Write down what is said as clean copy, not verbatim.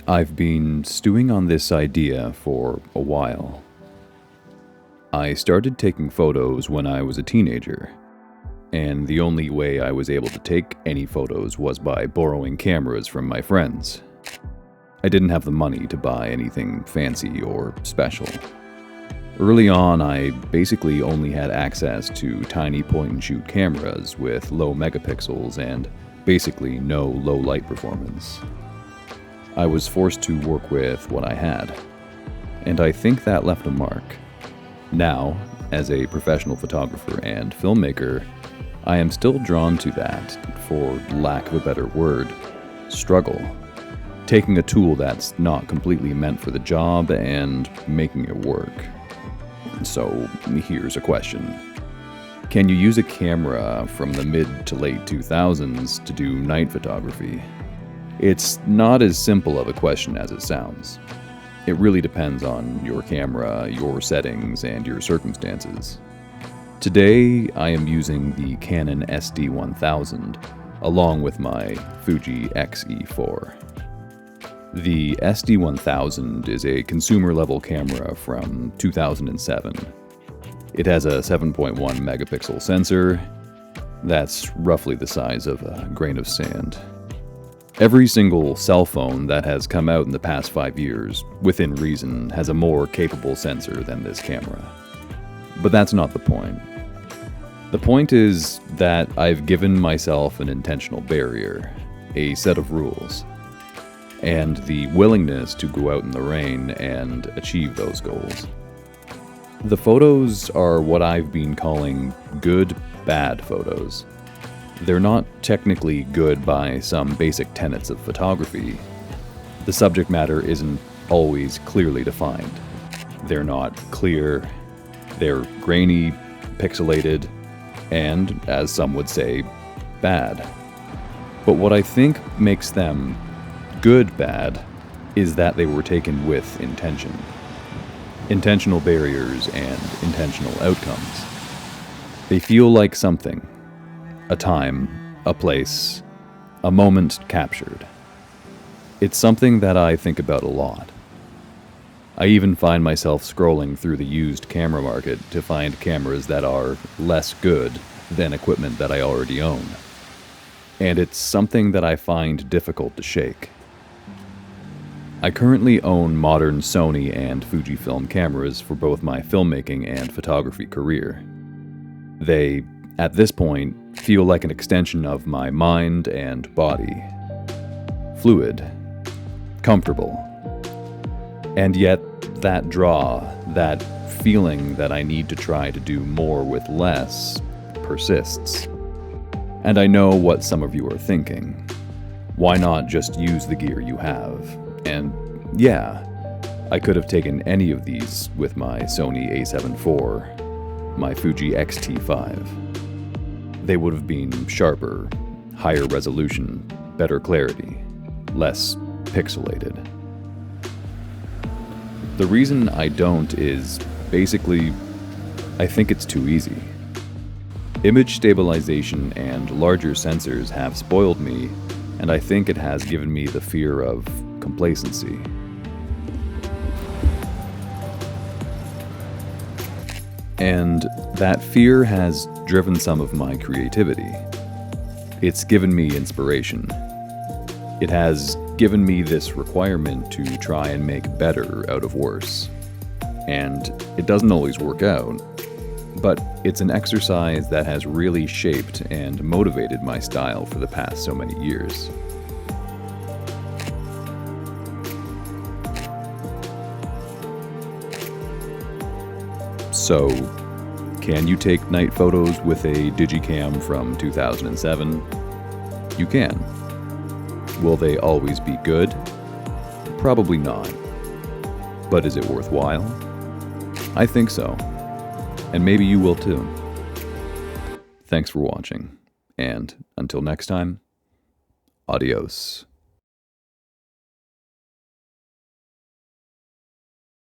I've been stewing on this idea for a while. I started taking photos when I was a teenager, and the only way I was able to take any photos was by borrowing cameras from my friends. I didn't have the money to buy anything fancy or special. Early on, I basically only had access to tiny point-and-shoot cameras with low megapixels and basically no low light performance. I was forced to work with what I had, and I think that left a mark. Now, as a professional photographer and filmmaker, I am still drawn to that, for lack of a better word, struggle. Taking a tool that's not completely meant for the job and making it work. So, here's a question. Can you use a camera from the mid to late 2000s to do night photography? It's not as simple of a question as it sounds. It really depends on your camera, your settings, and your circumstances. Today, I am using the Canon SD1000, along with my Fuji XE4. The SD1000 is a consumer-level camera from 2007. It has a 7.1 megapixel sensor. That's roughly the size of a grain of sand. Every single cell phone that has come out in the past 5 years, within reason, has a more capable sensor than this camera. But that's not the point. The point is that I've given myself an intentional barrier, a set of rules, and the willingness to go out in the rain and achieve those goals. The photos are what I've been calling good, bad photos. They're not technically good by some basic tenets of photography. The subject matter isn't always clearly defined. They're not clear, they're grainy, pixelated, and, as some would say, bad. But what I think makes them good bad is that they were taken with intention. Intentional barriers and intentional outcomes. They feel like something. A time, a place, a moment captured. It's something that I think about a lot. I even find myself scrolling through the used camera market to find cameras that are less good than equipment that I already own. And it's something that I find difficult to shake. I currently own modern Sony and Fujifilm cameras for both my filmmaking and photography career. They, at this point, feel like an extension of my mind and body. Fluid. Comfortable. And yet, that draw, that feeling that I need to try to do more with less, persists. And I know what some of you are thinking. Why not just use the gear you have? And yeah, I could have taken any of these with my Sony a7 IV, my Fuji X-T5. They would have been sharper, higher resolution, better clarity, less pixelated. The reason I don't is basically, I think it's too easy. Image stabilization and larger sensors have spoiled me, and I think it has given me the fear of complacency. And that fear has driven some of my creativity. It's given me inspiration. It has given me this requirement to try and make better out of worse. And it doesn't always work out, but it's an exercise that has really shaped and motivated my style for the past so many years. So, can you take night photos with a Digicam from 2007? You can. Will they always be good? Probably not. But is it worthwhile? I think so. And maybe you will too. Thanks for watching, and until next time, adios.